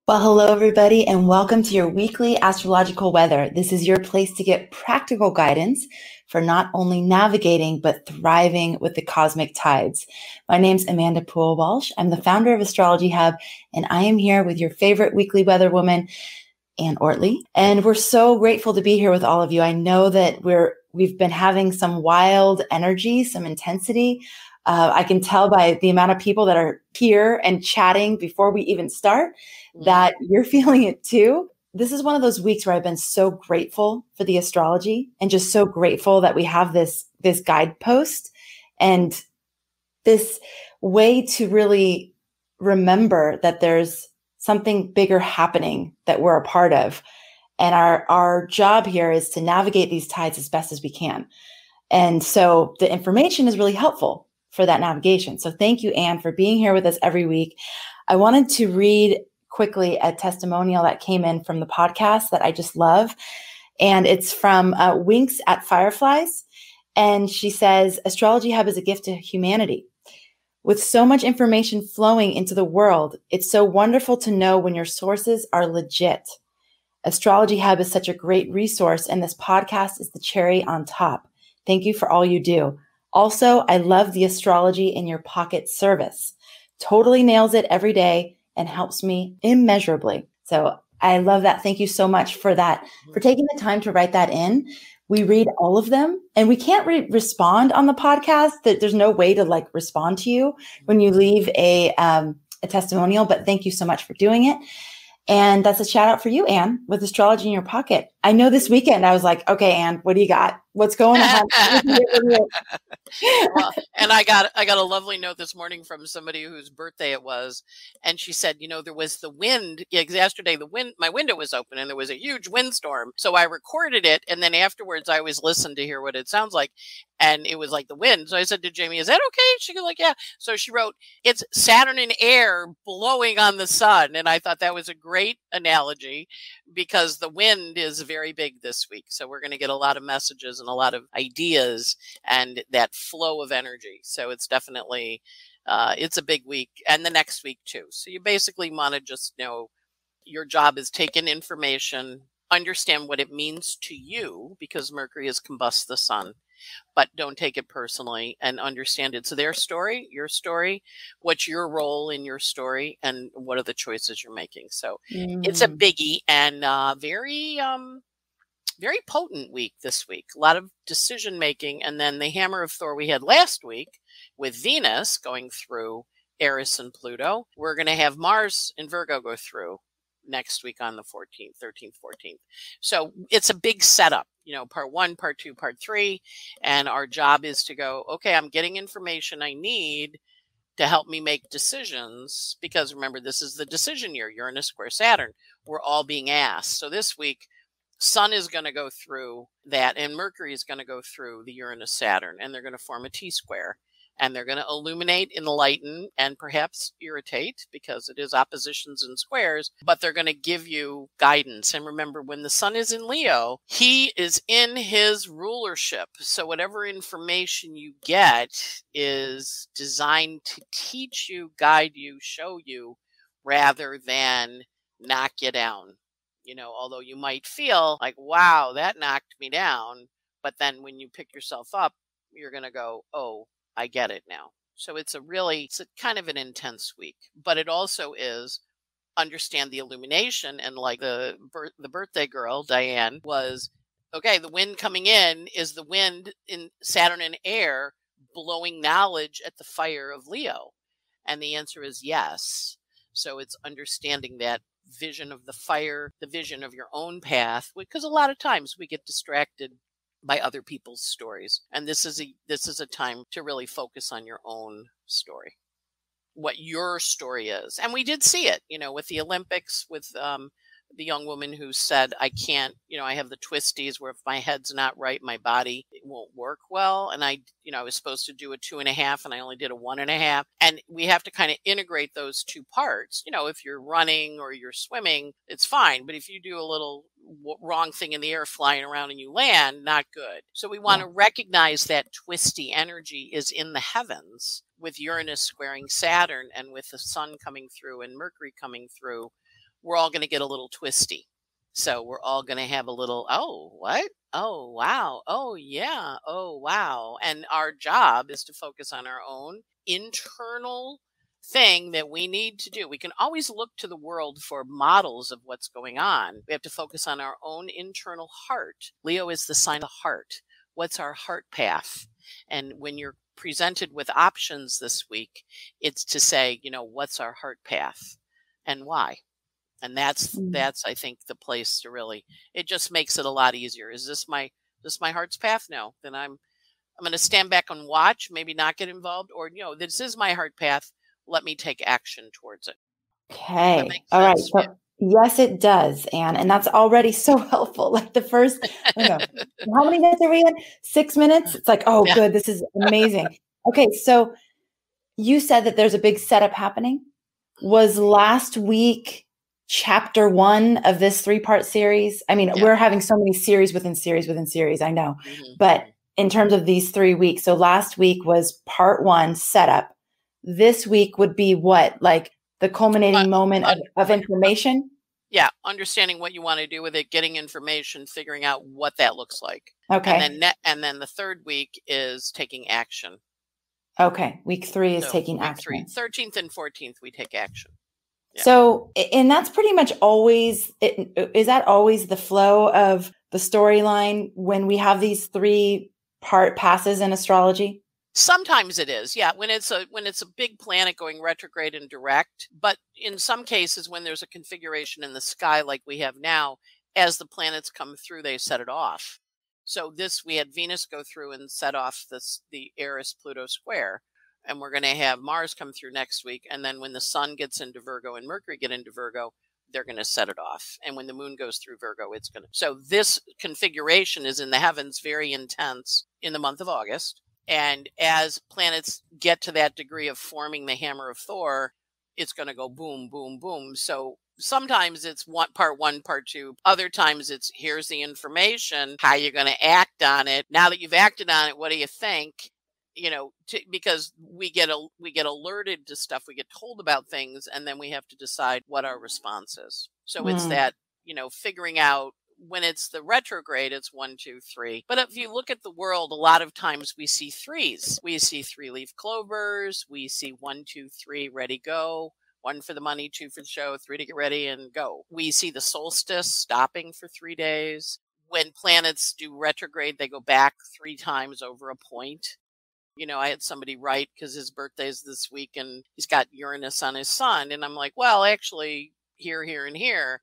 Well, hello, everybody, and welcome to your weekly astrological weather. This is your place to get practical guidance for not only navigating, but thriving with the cosmic tides. My name's Amanda Poole-Walsh. I'm the founder of Astrology Hub, and I am here with your favorite weekly weather woman, Ann Ortley. And we're so grateful to be here with all of you. I know that we've been having some wild energy, some intensity. I can tell by the amount of people that are here and chatting before we even start that you're feeling it too. This is one of those weeks where I've been so grateful for the astrology and just so grateful that we have this guidepost and this way to really remember that there's something bigger happening that we're a part of. And our job here is to navigate these tides as best as we can. And so the information is really helpful for that navigation. So thank you, Anne, for being here with us every week. I wanted to read quickly a testimonial that came in from the podcast that I just love. And it's from Winks at Fireflies. And she says, Astrology Hub is a gift to humanity. With so much information flowing into the world, it's so wonderful to know when your sources are legit. Astrology Hub is such a great resource, and this podcast is the cherry on top. Thank you for all you do. Also, I love the astrology in your pocket service. Totally nails it every day and helps me immeasurably. So I love that. Thank you so much for that, for taking the time to write that in. We read all of them, and we can't respond on the podcast. There's no way to respond to you when you leave a testimonial, but thank you so much for doing it. And that's a shout out for you, Anne, with astrology in your pocket. I know this weekend I was like, okay, Anne, what do you got? What's going on? Well, and I got a lovely note this morning from somebody whose birthday it was, and she said, there was the wind. Yeah, yesterday my window was open and there was a huge windstorm. So I recorded it, and then afterwards I always listen to hear what it sounds like, and it was like the wind. So I said to Jamie, "Is that okay?" She goes like, "Yeah." So she wrote, "It's Saturn in air blowing on the sun," and I thought that was a great analogy because the wind is very big this week. So we're going to get a lot of messages and a lot of ideas and that flow of energy. So it's definitely, it's a big week, and the next week too. So you basically want to just know your job is take in information, understand what it means to you, because Mercury has combust the sun, but don't take it personally, and understand it's their story, your story, what's your role in your story, and what are the choices you're making. So it's a biggie, and very potent week this week. A lot of decision making. And then the hammer of Thor we had last week with Venus going through Eris and Pluto. We're going to have Mars and Virgo go through next week on the 14th, 13th, 14th. So it's a big setup, part 1, part 2, part 3. And our job is to go, okay, I'm getting information I need to help me make decisions, because remember, this is the decision year, Uranus square Saturn. We're all being asked. So this week, Sun is going to go through that, and Mercury is going to go through the Uranus Saturn, and they're going to form a T-square, and they're going to illuminate, enlighten, and perhaps irritate, because it is oppositions and squares, but they're going to give you guidance. And remember, when the Sun is in Leo, he is in his rulership. So whatever information you get is designed to teach you, guide you, show you, rather than knock you down. Although you might feel like, wow, that knocked me down. But then when you pick yourself up, you're going to go, oh, I get it now. So it's a kind of an intense week. But it also is understand the illumination. And like the birthday girl, Diane, was, okay, the wind coming in is the wind in Saturn and air blowing knowledge at the fire of Leo. And the answer is yes. So it's understanding that vision of the fire, the vision of your own path, because a lot of times we get distracted by other people's stories. And this is a time to really focus on your own story, what your story is. And we did see it, with the Olympics, with the young woman who said, I can't, I have the twisties where if my head's not right, my body, it won't work well. And I was supposed to do a 2.5 and I only did a 1.5. And we have to kind of integrate those two parts. If you're running or you're swimming, it's fine. But if you do a little wrong thing in the air flying around and you land, not good. So we want to recognize that twisty energy is in the heavens with Uranus squaring Saturn and with the sun coming through and Mercury coming through. we're all going to get a little twisty. So we're all going to have a little, oh, what? Oh, wow. Oh, yeah. Oh, wow. And our job is to focus on our own internal thing that we need to do. We can always look to the world for models of what's going on. We have to focus on our own internal heart. Leo is the sign of the heart. What's our heart path? And when you're presented with options this week, it's to say, what's our heart path and why? And that's I think the place to really, it just makes it a lot easier. Is this my heart's path? No. Then I'm going to stand back and watch, maybe not get involved, or this is my heart path. Let me take action towards it. Okay. All right. So, yes, it does, Anne. And that's already so helpful. Like the first, how many minutes are we in? 6 minutes? It's like, oh, good. This is amazing. Okay. So you said that there's a big setup happening. Was last week chapter 1 of this 3-part series? I mean, we're having so many series within series within series, I know. But in terms of these 3 weeks, so last week was part 1, setup. This week would be what? Like the culminating moment of information? Yeah. Understanding what you want to do with it, getting information, figuring out what that looks like. Okay. And then the third week is taking action. Okay. Week 3 is taking action. 13th and 14th, we take action. Yeah. So, and that's pretty much always, is that always the flow of the storyline when we have these 3-part passes in astrology? Sometimes it is, yeah, when it's a big planet going retrograde and direct. But in some cases, when there's a configuration in the sky like we have now, as the planets come through, they set it off. So we had Venus go through and set off the Eris-Pluto square. And we're going to have Mars come through next week. And then when the sun gets into Virgo and Mercury get into Virgo, they're going to set it off. And when the moon goes through Virgo, it's going to. So this configuration is in the heavens, very intense in the month of August. And as planets get to that degree of forming the hammer of Thor, it's going to go boom, boom, boom. So sometimes it's part 1, part 2. Other times it's here's the information, how you're going to act on it. Now that you've acted on it, what do you think? Because we get alerted to stuff, we get told about things, and then we have to decide what our response is. So it's that, figuring out when it's the retrograde, it's 1, 2, 3. But if you look at the world, a lot of times we see 3s. We see 3-leaf clovers. We see 1, 2, 3, ready, go. 1 for the money, 2 for the show, 3 to get ready and go. We see the solstice stopping for 3 days. When planets do retrograde, they go back 3 times over a point. I had somebody write because his birthday's this week and he's got Uranus on his sun. And I'm like, well, actually here, and here,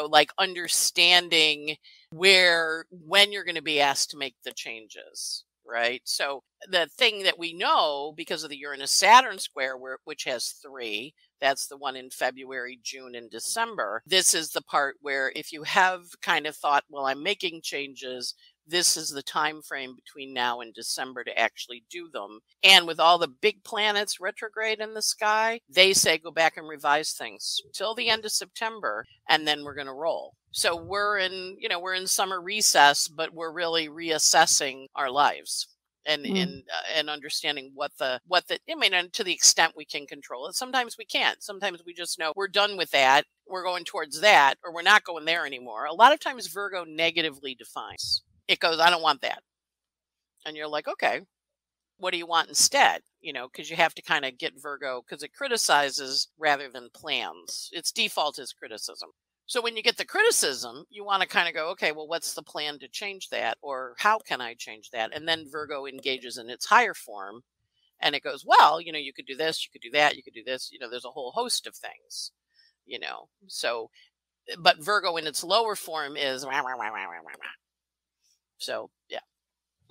like understanding when you're going to be asked to make the changes. Right. So the thing that we know because of the Uranus Saturn square, which has 3, that's the one in February, June, and December. This is the part where if you have kind of thought, well, I'm making changes, this is the time frame between now and December to actually do them. And with all the big planets retrograde in the sky, they say go back and revise things till the end of September, and then we're going to roll. So we're in summer recess, but we're really reassessing our lives and understanding what the and to the extent we can control it. Sometimes we can't. Sometimes we just know we're done with that. We're going towards that, or we're not going there anymore. A lot of times Virgo negatively defines. It goes, I don't want that. And you're like, okay, what do you want instead? Because you have to kind of get Virgo, because it criticizes rather than plans. Its default is criticism. So when you get the criticism, you want to kind of go, okay, well, what's the plan to change that? Or how can I change that? And then Virgo engages in its higher form. And it goes, well, you could do this, you could do that, you could do this. There's a whole host of things, So, but Virgo in its lower form is rah, rah, rah, rah, rah, rah. So, yeah.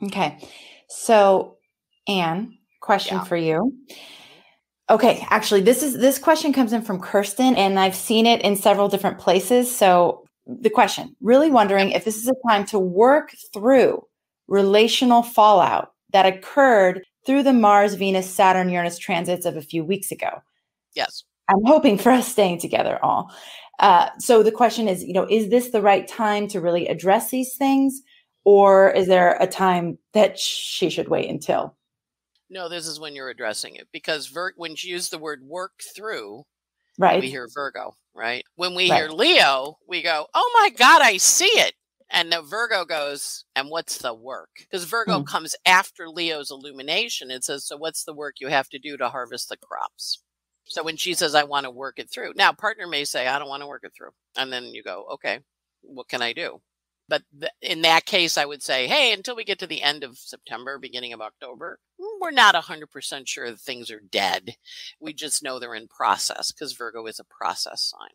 Okay. So, Anne, question for you. Okay. Actually, this question comes in from Kirsten, and I've seen it in several different places. So the question, really wondering if this is a time to work through relational fallout that occurred through the Mars, Venus, Saturn, Uranus transits of a few weeks ago. Yes. I'm hoping for us staying together all. So the question is, is this the right time to really address these things? Or is there a time that she should wait until? No, this is when you're addressing it. Because when you use the word work through, Right. We hear Virgo, right? When we Right. hear Leo, we go, oh my God, I see it. And the Virgo goes, and what's the work? Because Virgo comes after Leo's illumination. It says, so what's the work you have to do to harvest the crops? So when she says, I want to work it through. Now, partner may say, I don't want to work it through. And then you go, okay, what can I do? But in that case, I would say, hey, until we get to the end of September, beginning of October, we're not 100% sure that things are dead. We just know they're in process because Virgo is a process sign.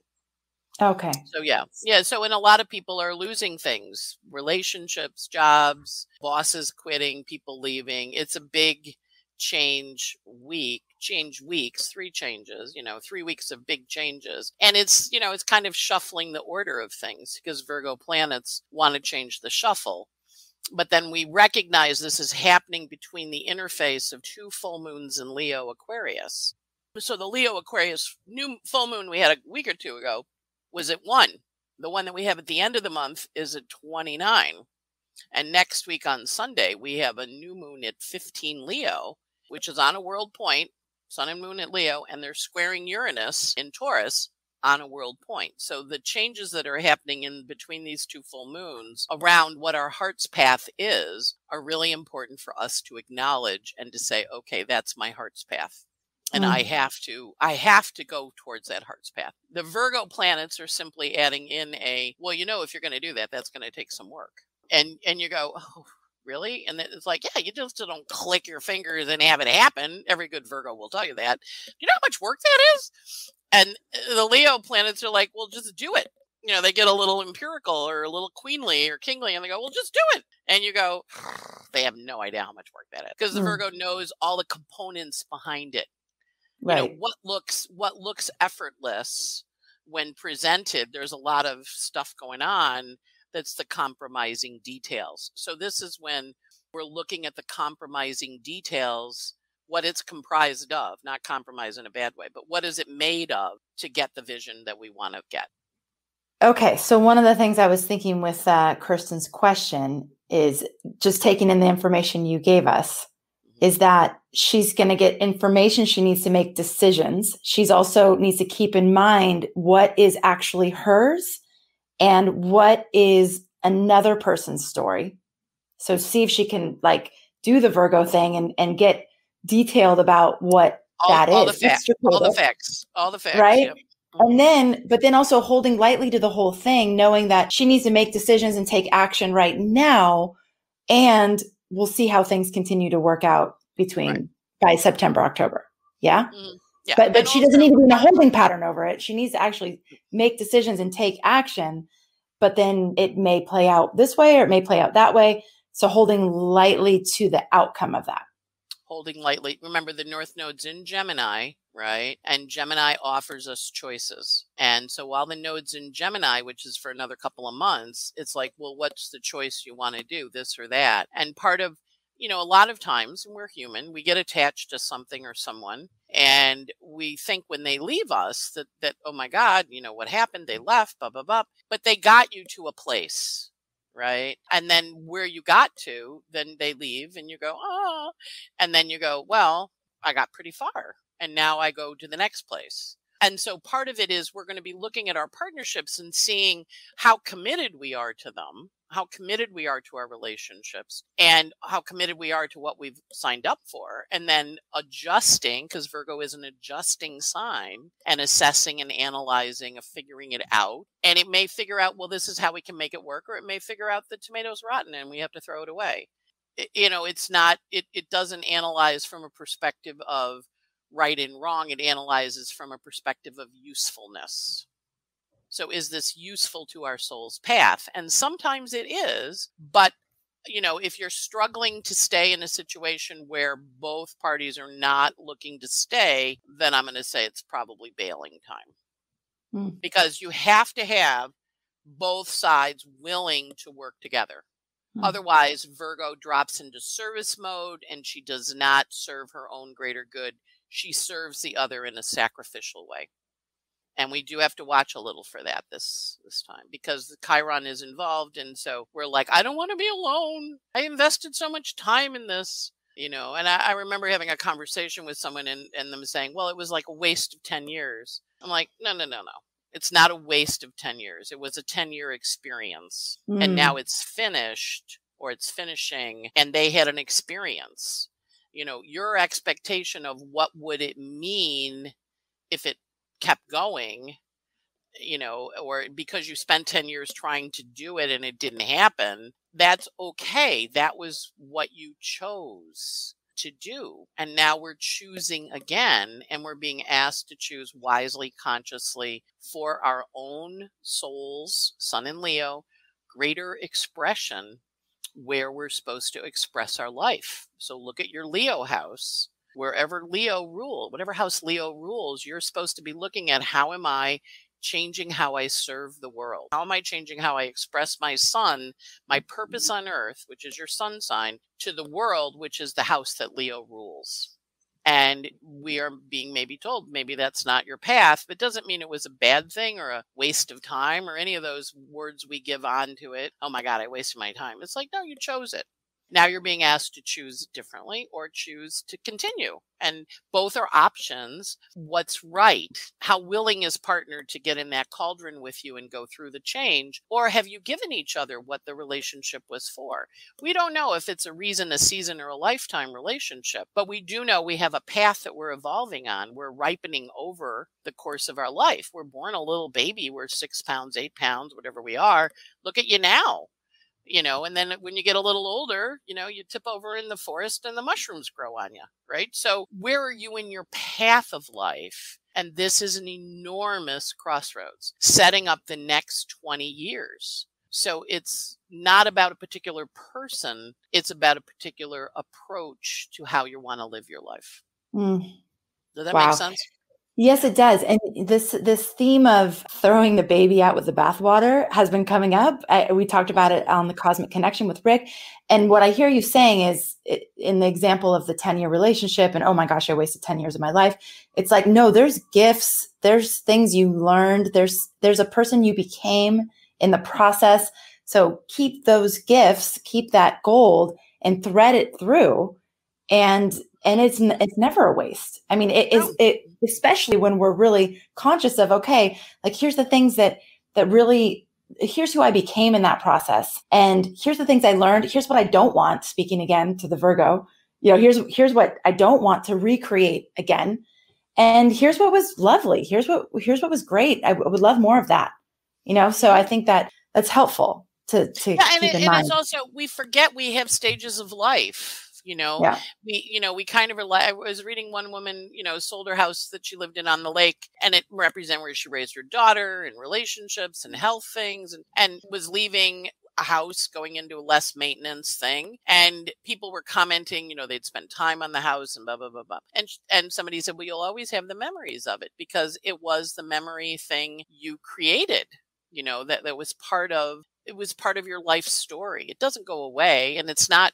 Okay. So yeah. So, and a lot of people are losing things, relationships, jobs, bosses quitting, people leaving. It's a big change weeks, 3 changes, 3 weeks of big changes. And it's, it's kind of shuffling the order of things because Virgo planets want to change the shuffle. But then we recognize this is happening between the interface of 2 full moons in Leo Aquarius. So the Leo Aquarius new full moon we had a week or 2 ago was at 1. The one that we have at the end of the month is at 29. And next week on Sunday, we have a new moon at 15 Leo, which is on a world point, sun and moon at Leo, and they're squaring Uranus in Taurus on a world point. So the changes that are happening in between these 2 full moons around what our heart's path is are really important for us to acknowledge and to say, okay, that's my heart's path. And I have to go towards that heart's path. The Virgo planets are simply adding in well, if you're going to do that, that's going to take some work. And you go, oh, really? And it's like, yeah, you just don't click your fingers and have it happen. Every good Virgo will tell you that. Do you know how much work that is? And the Leo planets are like, well, just do it. They get a little empirical or a little queenly or kingly, and they go, well, just do it. And you go, they have no idea how much work that is because the Virgo knows all the components behind it. Right. What looks effortless when presented, there's a lot of stuff going on that's the compromising details. So this is when we're looking at the compromising details, what it's comprised of, not compromise in a bad way, but what is it made of to get the vision that we want to get. Okay. So one of the things I was thinking with Kirsten's question is just taking in the information you gave us. Is that she's going to get information. She needs to make decisions. She's also needs to keep in mind what is actually hers and what is another person's story. So see if she can do the Virgo thing and get detailed about what that is. All the facts. Right. Yep. But then also holding lightly to the whole thing, knowing that she needs to make decisions and take action right now. And we'll see how things continue to work out by September, October. Yeah. Yeah. But she doesn't need to be in a holding pattern over it. She needs to actually make decisions and take action, but then it may play out this way or it may play out that way. So holding lightly to the outcome of that. Holding lightly. Remember the North Node's in Gemini, right? And Gemini offers us choices. And so while the node's in Gemini, which is for another couple of months, it's like, well, what's the choice you want to do, this or that? And part of, a lot of times, and we're human, we get attached to something or someone, and we think when they leave us that oh my God, what happened? They left, blah, blah, blah. But they got you to a place, right? And then where you got to, then they leave and you go, oh, and then you go, well, I got pretty far. And now I go to the next place. And so part of it is we're going to be looking at our partnerships and seeing how committed we are to them, how committed we are to our relationships, and how committed we are to what we've signed up for. And then adjusting, because Virgo is an adjusting sign, and assessing and analyzing and figuring it out. And it may figure out, well, this is how we can make it work, or it may figure out the tomato's rotten and we have to throw it away. It's not, it doesn't analyze from a perspective of right and wrong. It analyzes from a perspective of usefulness. So is this useful to our soul's path? And sometimes it is, but if you're struggling to stay in a situation where both parties are not looking to stay, then I'm going to say it's probably bailing time. Because you have to have both sides willing to work together. Otherwise, Virgo drops into service mode and she does not serve her own greater good. She serves the other in a sacrificial way. And we do have to watch a little for that this time because the Chiron is involved. And so we're like, I don't want to be alone. I invested so much time in this, and I remember having a conversation with someone and them saying, well, it was like a waste of 10 years. I'm like, no, no, no, no. It's not a waste of 10 years. It was a 10-year experience. And now it's finished, or it's finishing, and they had an experience. Your expectation of what would it mean if it kept going, or because you spent 10 years trying to do it and it didn't happen, that's okay. That was what you chose to do. And now we're choosing again, and we're being asked to choose wisely, consciously, for our own souls, Sun and Leo, greater expression, where we're supposed to express our life. So look at your Leo house. Wherever Leo rules, whatever house Leo rules, you're supposed to be looking at, how am I changing how I serve the world? How am I changing how I express my sun, my purpose on earth, which is your sun sign, to the world, which is the house that Leo rules? And we are being maybe told, maybe that's not your path, but doesn't mean it was a bad thing or a waste of time or any of those words we give on to it. Oh my God, I wasted my time. It's like, no, you chose it. Now you're being asked to choose differently or choose to continue. And both are options. What's right? How willing is partner to get in that cauldron with you and go through the change? Or have you given each other what the relationship was for? We don't know if it's a reason, a season, or a lifetime relationship, but we do know we have a path that we're evolving on. We're ripening over the course of our life. We're born a little baby. We're 6 pounds, 8 pounds, whatever we are. Look at you now. And then when you get a little older, you tip over in the forest and the mushrooms grow on you, right? So where are you in your path of life? And this is an enormous crossroads, setting up the next 20 years. So it's not about a particular person. It's about a particular approach to how you want to live your life. Does that make sense? Yes, it does. And this theme of throwing the baby out with the bathwater has been coming up. We talked about it on the Cosmic Connection with Rick. And what I hear you saying is, in the example of the 10-year relationship, and oh my gosh, I wasted 10 years of my life. It's like, no, there's gifts, there's things you learned, there's a person you became in the process. So keep those gifts, keep that gold, and thread it through. And it's never a waste. I mean, especially when we're really conscious of, okay, like here's the things that really, here's who I became in that process. And here's the things I learned. Here's what I don't want, speaking again to the Virgo, here's what I don't want to recreate again. And here's what was lovely. Here's what was great. I would love more of that, So I think that's helpful to keep in mind. It's also, we forget we have stages of life. We kind of I was reading one woman, sold her house that she lived in on the lake, and it represented where she raised her daughter and relationships and health things, and was leaving a house going into a less maintenance thing. And people were commenting, they'd spend time on the house and blah, blah, blah, blah. And somebody said, well, you'll always have the memories of it because it was the memory thing you created, that was part of your life story. It doesn't go away, and it's not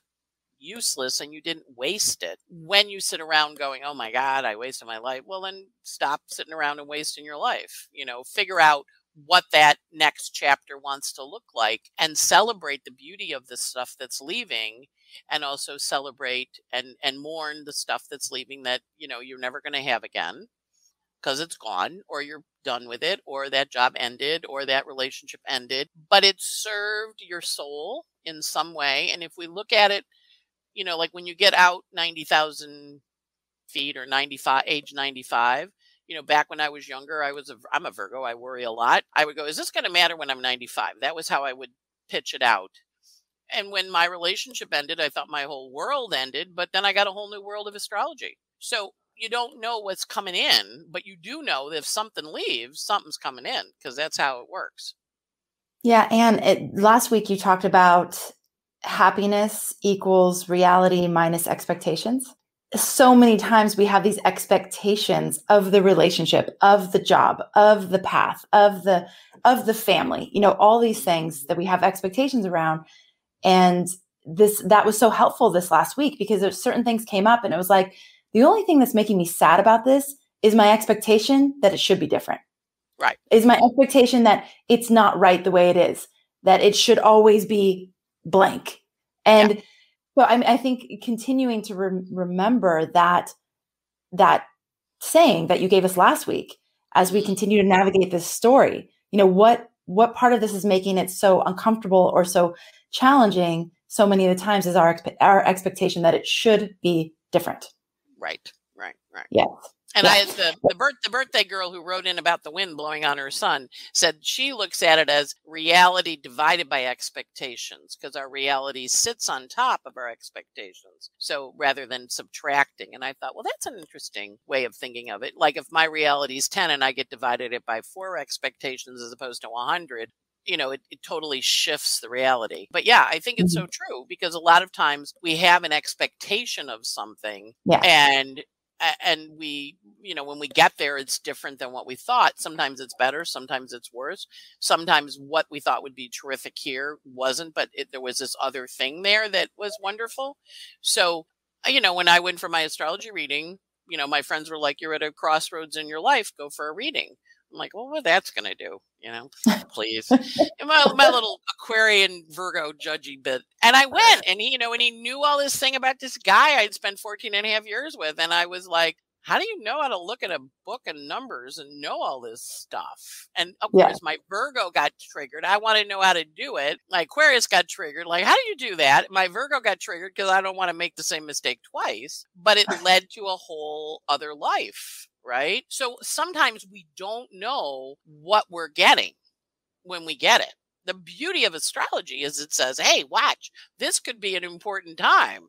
useless, and you didn't waste it. When you sit around going, oh my God, I wasted my life, well, then stop sitting around and wasting your life. Figure out what that next chapter wants to look like and celebrate the beauty of the stuff that's leaving, and also celebrate and mourn the stuff that's leaving that you're never going to have again because it's gone, or you're done with it, or that job ended, or that relationship ended, but it served your soul in some way. And if we look at it, like when you get out 90,000 feet or age 95, back when I was younger, I'm a Virgo. I worry a lot. I would go, is this going to matter when I'm 95? That was how I would pitch it out. And when my relationship ended, I thought my whole world ended, but then I got a whole new world of astrology. So you don't know what's coming in, but you do know that if something leaves, something's coming in, because that's how it works. Yeah. And last week you talked about happiness equals reality minus expectations. So many times we have these expectations of the relationship, of the job, of the path, of the family, all these things that we have expectations around. And that was so helpful this last week, because there's certain things came up, and it was like, the only thing that's making me sad about this is my expectation that it should be different. Right. Is my expectation that it's not right the way it is, that it should always be blank. And so I think continuing to remember that saying that you gave us last week, as we continue to navigate this story? You know, what part of this is making it so uncomfortable or so challenging so many of the times is our expectation that it should be different. Right. Yes. And I, the birthday girl who wrote in about the wind blowing on her son said she looks at it as reality divided by expectations, because our reality sits on top of our expectations. So rather than subtracting. And I thought, well, that's an interesting way of thinking of it. Like if my reality is 10 and I get divided it by 4 expectations as opposed to 100, you know, it totally shifts the reality. But yeah, I think it's so true, because a lot of times we have an expectation of something, and we, you know, when we get there, it's different than what we thought. Sometimes it's better. Sometimes it's worse. Sometimes what we thought would be terrific here wasn't, but there was this other thing there that was wonderful. So, you know, when I went for my astrology reading, you know, my friends were like, you're at a crossroads in your life, go for a reading. I'm like, well, what that's going to do, you know, please. my little Aquarian Virgo judgy bit. And I went, and he, you know, and he knew all this thing about this guy I'd spent 14.5 years with. And I was like, how do you know how to look at a book and numbers and know all this stuff? And of course, my Virgo got triggered. I want to know how to do it. My Aquarius got triggered. Like, how do you do that? My Virgo got triggered because I don't want to make the same mistake twice. But it led to a whole other life. Right? So sometimes we don't know what we're getting when we get it. The beauty of astrology is it says, hey, watch, this could be an important time.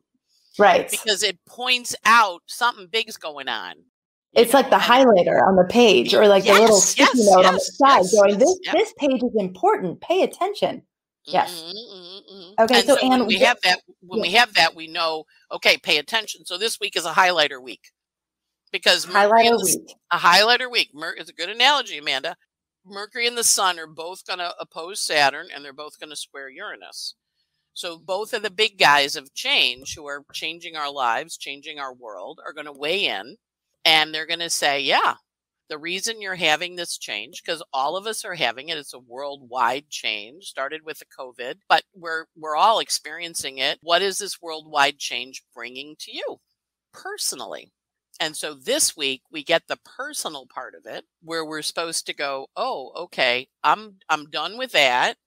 Right. Because it points out something big's going on. It's like the highlighter on the page, or like the little sticky note on the side going, this page is important. Pay attention. Yes. Okay. And so when we have that, we know, okay, pay attention. So this week is a highlighter week. Because a highlighter week is a good analogy, Amanda. Mercury and the Sun are both going to oppose Saturn, and they're both going to square Uranus. So both of the big guys of change, who are changing our lives, changing our world, are going to weigh in, and they're going to say, yeah, the reason you're having this change, because all of us are having it, it's a worldwide change, started with the COVID, but we're all experiencing it. What is this worldwide change bringing to you personally? And so this week we get the personal part of it, where we're supposed to go, oh, okay, I'm done with that.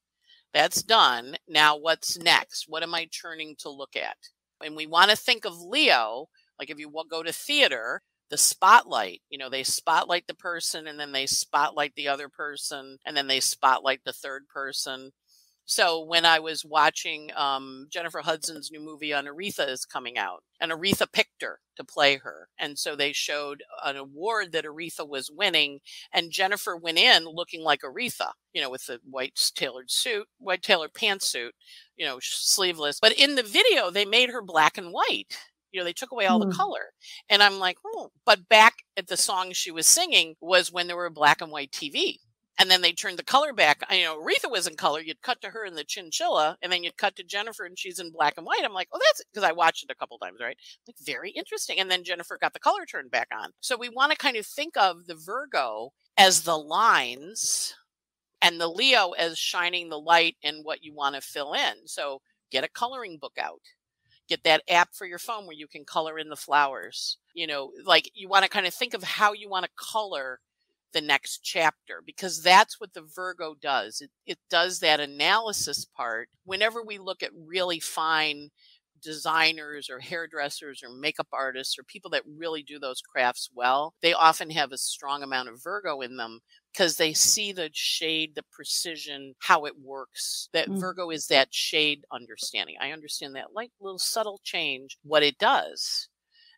That's done. Now what's next? What am I turning to look at? And we want to think of Leo, like if you go to theater, the spotlight, you know, they spotlight the person, and then they spotlight the other person, and then they spotlight the third person. So when I was watching Jennifer Hudson's new movie on Aretha is coming out, and Aretha picked her to play her. And so they showed an award that Aretha was winning, and Jennifer went in looking like Aretha, you know, with the white tailored pantsuit, you know, sleeveless. But in the video, they made her black and white. You know, they took away all the color. And I'm like, oh, but back at the song she was singing was when there were black and white TV. And then they turned the color back. You know, Aretha was in color. You'd cut to her in the chinchilla, and then you'd cut to Jennifer, and she's in black and white. I'm like, oh, that's because I watched it a couple times, right? Like, very interesting. And then Jennifer got the color turned back on. So we want to kind of think of the Virgo as the lines, and the Leo as shining the light in what you want to fill in. So get a coloring book out. Get that app for your phone where you can color in the flowers. You know, like you want to kind of think of how you want to color the next chapter, because that's what the Virgo does. It does that analysis part. Whenever we look at really fine designers or hairdressers or makeup artists or people that really do those crafts well, they often have a strong amount of Virgo in them, because they see the shade, the precision, how it works. That Virgo is that shade understanding. I understand that like little subtle change, what it does.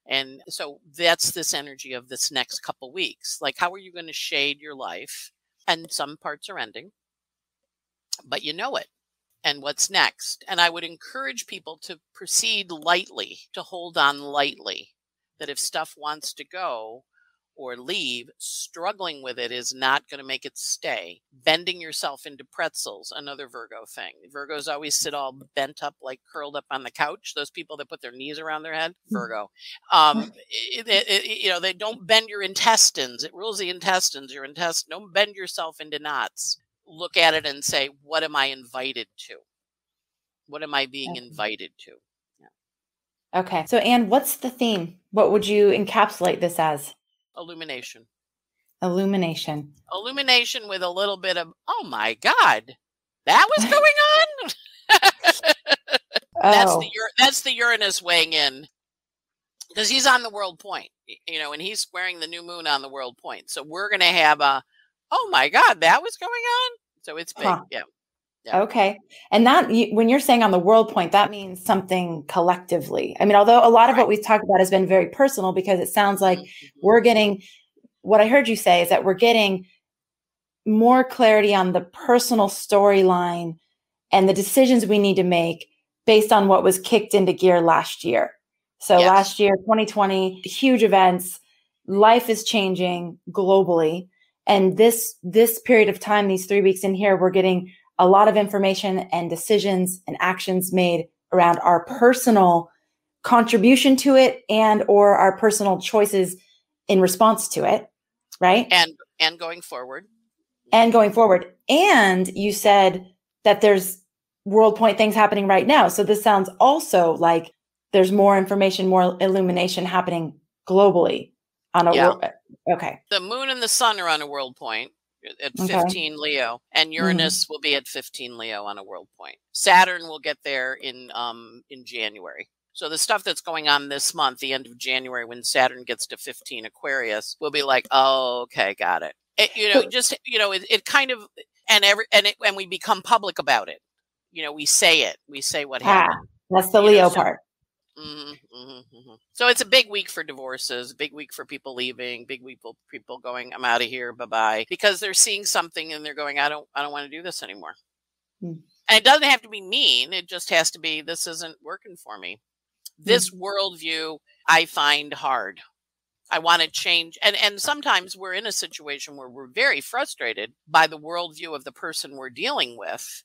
And so that's this energy of this next couple weeks. Like, how are you going to shade your life? And some parts are ending, but you know it. And what's next? And I would encourage people to proceed lightly, to hold on lightly, that if stuff wants to go or leave, struggling with it is not going to make it stay. Bending yourself into pretzels, another Virgo thing. Virgos always sit all bent up, like curled up on the couch. Those people that put their knees around their head, Virgo. You know, they don't bend your intestines. It rules the intestines. Your intestine. Don't bend yourself into knots. Look at it and say, what am I invited to? What am I being invited to? Yeah. Okay. So, Anne, what's the theme? What would you encapsulate this as? Illumination. Illumination. Illumination with a little bit of, oh my God, that was going on? Oh, That's the Uranus weighing in, because he's on the world point, and he's squaring the new moon on the world point. So we're going to have oh my God, that was going on. So it's big. huh. Yeah. Yeah. Okay. And that, when you're saying on the world point, that means something collectively. I mean, although a lot of what we've talked about has been very personal, because it sounds like we're getting, what I heard you say is that we're getting more clarity on the personal storyline and the decisions we need to make based on what was kicked into gear last year. So last year, 2020, huge events, life is changing globally. And this period of time, these 3 weeks in here, we're getting a lot of information and decisions and actions made around our personal contribution to it and or our personal choices in response to it, right? And going forward. And going forward. And you said that there's world point things happening right now. So this sounds also like there's more information, more illumination happening globally on a world. Okay. The moon and the sun are on a world point at 15 Leo, and Uranus will be at 15 Leo on a world point. Saturn will get there in January. So the stuff that's going on this month, the end of January, when Saturn gets to 15 Aquarius, we'll be like, oh, okay, got it. It kind of, and we become public about it. We say it. We say what happened. That's the Leo part. So it's a big week for divorces, big week for people leaving, big week for people going, I'm out of here, bye-bye, because they're seeing something and they're going, I don't want to do this anymore. And it doesn't have to be mean. It just has to be, this isn't working for me. This worldview I find hard. I want to change. And sometimes we're in a situation where we're very frustrated by the worldview of the person we're dealing with.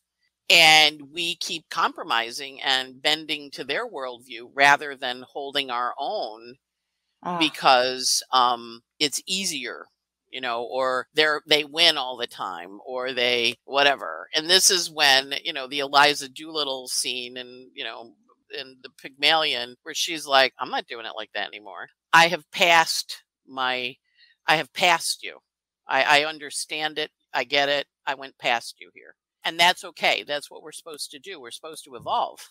And we keep compromising and bending to their worldview rather than holding our own because it's easier, or they win all the time, or they whatever. And this is when, the Eliza Doolittle scene and, in the Pygmalion, where she's like, I'm not doing it like that anymore. I have passed you. I understand it. I get it. I went past you here. And that's okay. That's what we're supposed to do. We're supposed to evolve.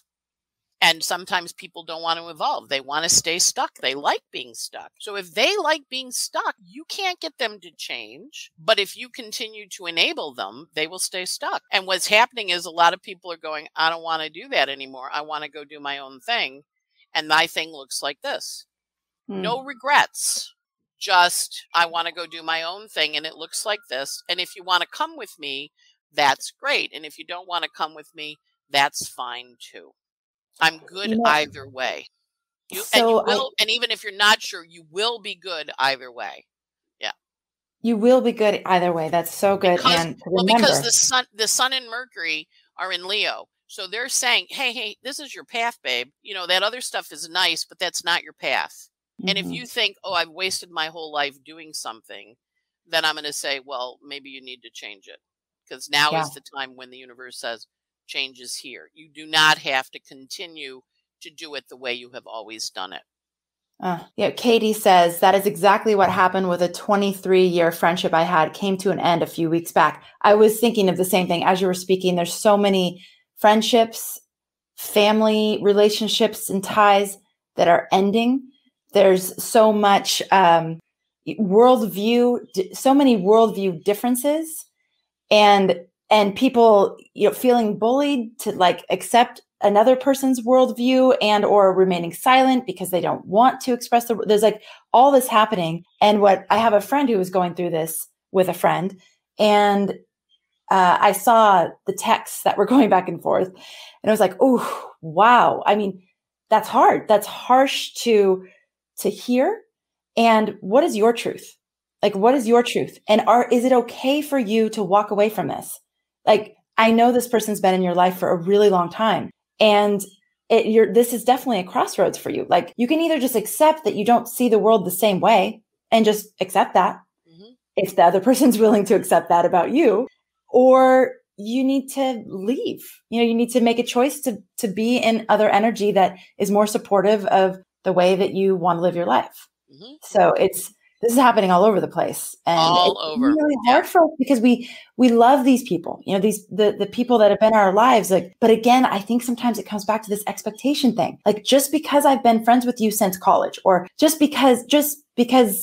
And sometimes people don't want to evolve. They want to stay stuck. They like being stuck. So if they like being stuck, you can't get them to change. But if you continue to enable them, they will stay stuck. And what's happening is a lot of people are going, I don't want to do that anymore. I want to go do my own thing. And my thing looks like this. No regrets. Just, I want to go do my own thing. And it looks like this. And if you want to come with me, that's great. And if you don't want to come with me, that's fine too. I'm good either way. And even if you're not sure, you will be good either way. Yeah. You will be good either way. That's so good. Because the sun and Mercury are in Leo. So they're saying, hey, this is your path, babe. That other stuff is nice, but that's not your path. And if you think, oh, I've wasted my whole life doing something, then I'm going to say, well, maybe you need to change it. Because now is the time when the universe says, change is here. You do not have to continue to do it the way you have always done it. Katie says, that is exactly what happened with a 23-year friendship I had, came to an end a few weeks back. I was thinking of the same thing as you were speaking. There's so many friendships, family relationships, and ties that are ending. There's so much worldview, so many worldview differences. And people, feeling bullied to accept another person's worldview and or remaining silent because they don't want to express there's all this happening. And I have a friend who was going through this with a friend, and I saw the texts that were going back and forth, and I was like, oh, wow. I mean, that's hard. That's harsh to hear. And what is your truth? What is your truth? And is it okay for you to walk away from this? I know this person's been in your life for a really long time, and this is definitely a crossroads for you. You can either just accept that you don't see the world the same way and just accept that if the other person's willing to accept that about you, or you need to leave. You need to make a choice to be in other energy that is more supportive of the way that you want to live your life. So this This is happening all over the place, and all it's over. really hard for us because we love these people, the people that have been in our lives. Like, but again, I think sometimes it comes back to this expectation thing. Like, just because I've been friends with you since college, or just because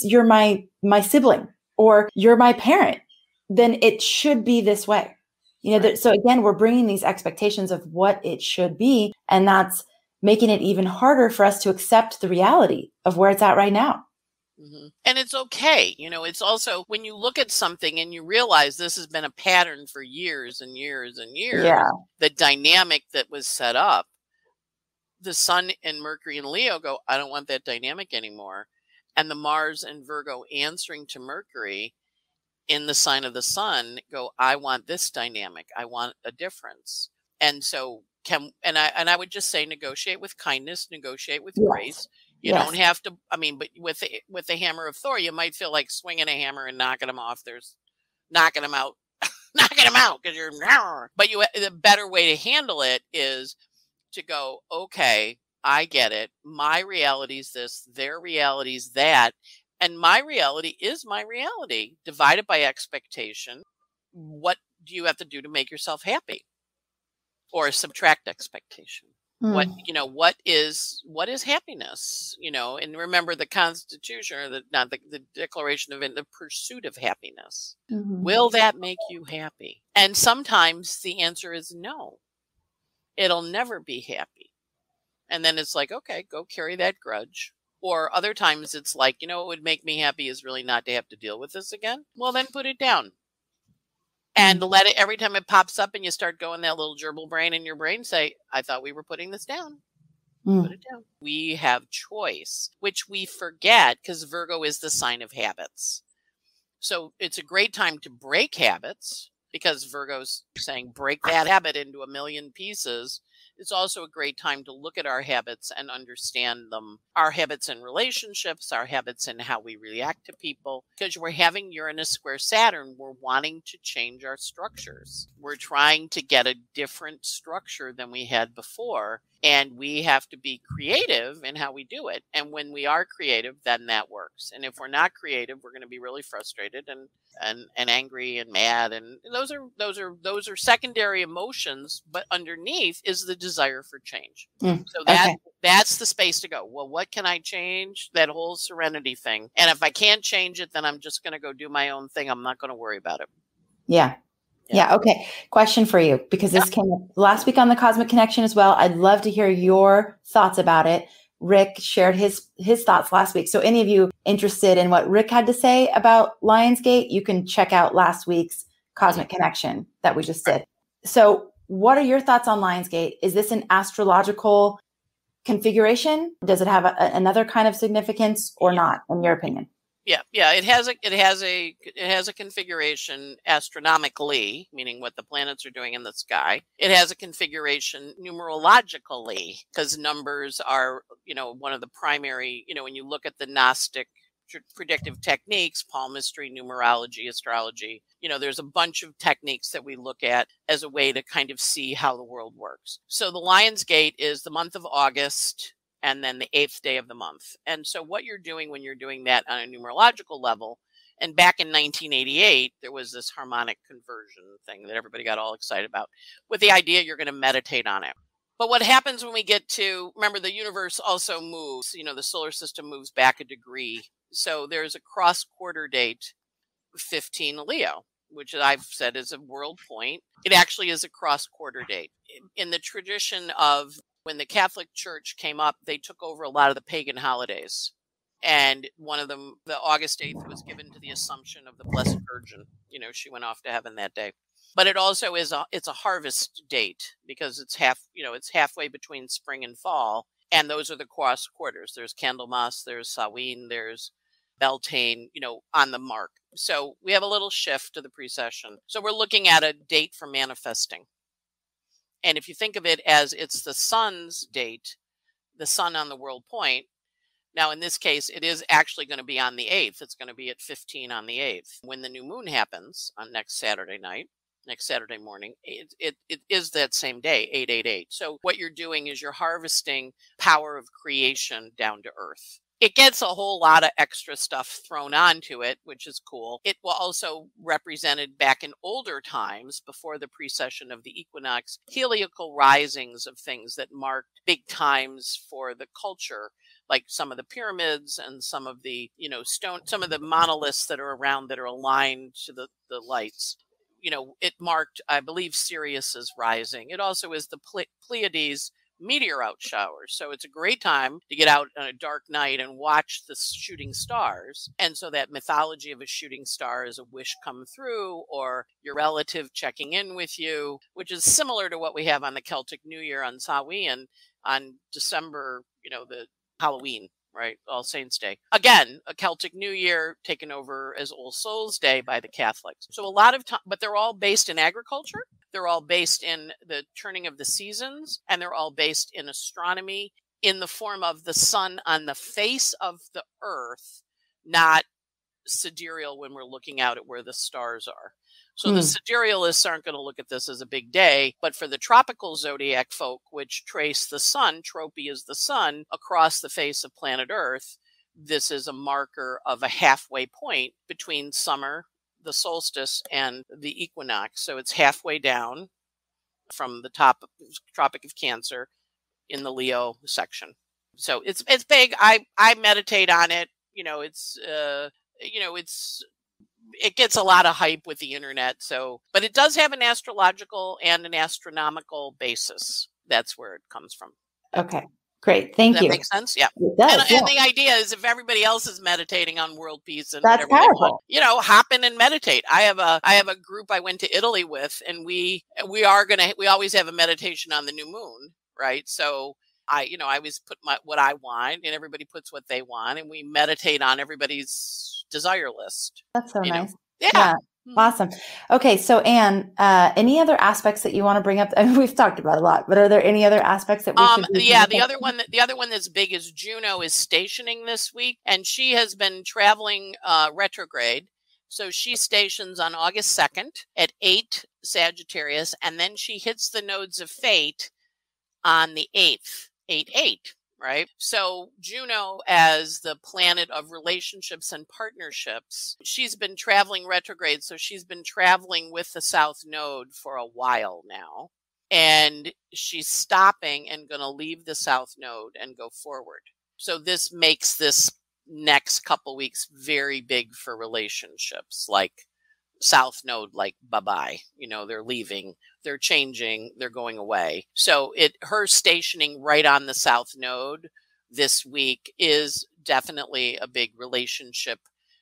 you're my sibling, or you're my parent, then it should be this way. Right. So again, we're bringing these expectations of what it should be, and that's making it even harder for us to accept the reality of where it's at right now. And it's okay. It's also when you look at something and you realize this has been a pattern for years and years and years, Yeah. the dynamic that was set up, the Sun and Mercury and Leo go, I don't want that dynamic anymore. And the Mars and Virgo answering to Mercury in the sign of the Sun go, I want this dynamic. I want a difference. And so I would just say negotiate with kindness, negotiate with grace. You don't have to, but with the hammer of Thor, you might feel like swinging a hammer and knocking them off. There's knocking them out because you're, but the better way to handle it is to go, okay, I get it. My reality is this, their reality is that. And my reality is my reality divided by expectation. What do you have to do to make yourself happy? Or subtract expectation? What is happiness? And remember the Constitution, or the Declaration of the pursuit of happiness. Will that make you happy? And sometimes the answer is no. It'll never be happy. And then it's like, okay, go carry that grudge. Or other times it's like, what would make me happy is really not to have to deal with this again. Well, then put it down. And let it, every time it pops up and you start going, that little gerbil brain in your brain say, I thought we were putting this down. Put it down. We have choice, which we forget because Virgo is the sign of habits. So it's a great time to break habits because Virgo's saying break that habit into a million pieces. It's also a great time to look at our habits and understand them. Our habits in relationships, our habits in how we react to people. Because we're having Uranus square Saturn, we're wanting to change our structures. We're trying to get a different structure than we had before. And we have to be creative in how we do it. And when we are creative, then that works. And if we're not creative, we're going to be really frustrated and angry and mad. And those are secondary emotions, but underneath is the desire for change. So that's the space to go. Well, what can I change? That whole serenity thing. And if I can't change it, then I'm just going to go do my own thing. I'm not going to worry about it. Yeah. Okay. Question for you, because this came up last week on the Cosmic Connection as well. I'd love to hear your thoughts about it. Rick shared his thoughts last week. So any of you interested in what Rick had to say about Lionsgate, you can check out last week's Cosmic Connection that we just did. So what are your thoughts on Lionsgate? Is this an astrological configuration? Does it have another kind of significance or not, in your opinion? Yeah. It has a configuration astronomically, meaning what the planets are doing in the sky. It has a configuration numerologically, because numbers are, one of the primary, when you look at the Gnostic predictive techniques, palmistry, numerology, astrology, there's a bunch of techniques that we look at as a way to kind of see how the world works. So the Lionsgate is the month of August, and then the 8th day of the month. And so what you're doing when you're doing that on a numerological level, and back in 1988, there was this harmonic conversion thing that everybody got all excited about, with the idea you're going to meditate on it. But what happens when we get to, remember, the universe also moves, the solar system moves back a degree. So there's a cross quarter date, 15 Leo, which I've said is a world point. It actually is a cross quarter date. In the tradition of when the Catholic Church came up, they took over a lot of the pagan holidays. And one of them, the August 8th, was given to the Assumption of the Blessed Virgin. She went off to heaven that day. But it also is it's a harvest date because it's halfway between spring and fall. And those are the cross quarters. There's Candlemas, there's Samhain, there's Beltane, on the mark. So we have a little shift to the precession. So we're looking at a date for manifesting. And if you think of it as it's the sun's date, the sun on the world point, now in this case, it is actually going to be on the 8th. It's going to be at 15 on the 8th. When the new moon happens on next Saturday morning, it is that same day, 888. So what you're doing is you're harvesting power of creation down to earth. it gets a whole lot of extra stuff thrown onto it, which is cool. It will also represented back in older times before the precession of the equinox, heliacal risings of things that marked big times for the culture, like some of the pyramids and some of the, some of the monoliths that are around that are aligned to the lights. It marked, I believe, Sirius's rising. It also is the Pleiades meteor out showers. So it's a great time to get out on a dark night and watch the shooting stars. And so that mythology of a shooting star is a wish come through, or your relative checking in with you, which is similar to what we have on the Celtic New Year on Samhain on December, the Halloween, right? All Saints Day. Again, a Celtic New Year taken over as All Souls Day by the Catholics. So a lot of time, but they're all based in agriculture. They're all based in the turning of the seasons, and they're all based in astronomy in the form of the sun on the face of the earth, not sidereal when we're looking out at where the stars are. So the siderealists aren't going to look at this as a big day, but for the tropical zodiac folk, which trace the sun, Trope is the sun, across the face of planet Earth, this is a marker of a halfway point between summer, the solstice, and the equinox. So it's halfway down from the top of the Tropic of Cancer in the Leo section. So it's big. I meditate on it. It gets a lot of hype with the internet. So, but it does have an astrological and an astronomical basis. That's where it comes from. Okay, great. Thank you. That makes sense. Yeah. It does, and the idea is if everybody else is meditating on world peace and that's whatever powerful. they want, hop in and meditate. I have a group I went to Italy with, and we always have a meditation on the new moon, right? So I always put what I want, and everybody puts what they want, and we meditate on everybody's desire list. That's so nice. Yeah. Awesome. Okay. So Anne, any other aspects that you want to bring up? I mean, we've talked about a lot, but are there any other aspects that we should be the other one that's big is Juno is stationing this week, and she has been traveling retrograde. So she stations on August 2nd at 8 Sagittarius, and then she hits the nodes of fate on the 8th, 8-8. Right. So Juno, as the planet of relationships and partnerships, she's been traveling retrograde. So she's been traveling with the South Node for a while now. And she's stopping and going to leave the South Node and go forward. So this makes this next couple weeks very big for relationships, like South Node, like bye-bye, they're leaving, they're changing, they're going away. So her stationing right on the South Node this week is definitely a big relationship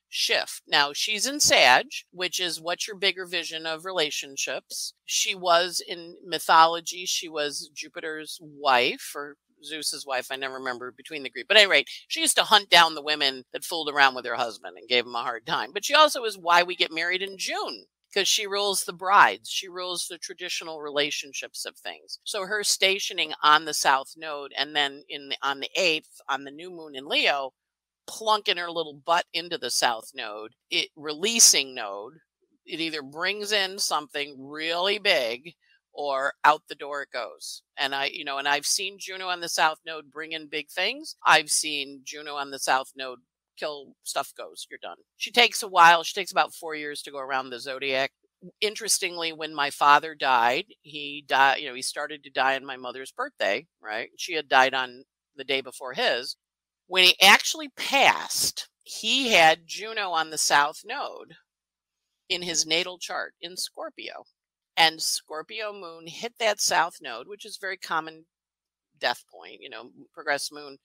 shift. Now she's in Sag, which is what's your bigger vision of relationships. She was in mythology. She was Jupiter's wife, or Zeus's wife. I never remember between the Greek. But anyway, she used to hunt down the women that fooled around with her husband and gave him a hard time. But she also is why we get married in June, because she rules the brides. She rules the traditional relationships of things. So her stationing on the South Node, and then on the 8th, on the new moon in Leo, plunking her little butt into the South Node, releasing node, it either brings in something really big or out the door it goes. And I've seen Juno on the South Node bring in big things. I've seen Juno on the South Node kill, stuff goes, you're done. She takes a while. She takes about 4 years to go around the zodiac. Interestingly, when my father died, he started to die on my mother's birthday, right? She had died on the day before his. When he actually passed, he had Juno on the South Node in his natal chart in Scorpio. And Scorpio moon hit that South Node, which is very common death point. Progressed moon,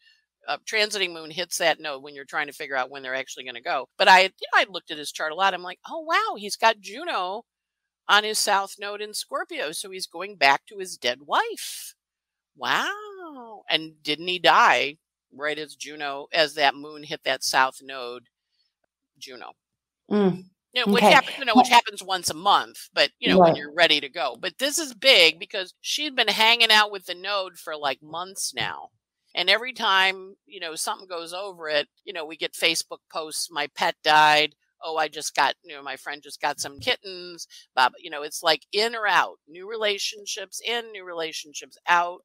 transiting moon hits that node when you're trying to figure out when they're actually going to go. But I looked at his chart a lot. I'm like, oh, wow, he's got Juno on his South Node in Scorpio. So he's going back to his dead wife. Wow. And didn't he die right as that moon hit that South Node, Juno? Which happens once a month, but when you're ready to go. But this is big because she'd been hanging out with the node for like months now. And every time, something goes over it, we get Facebook posts, my pet died. Oh, I just got, my friend just got some kittens. Bob, it's like in or out, new relationships in, new relationships out.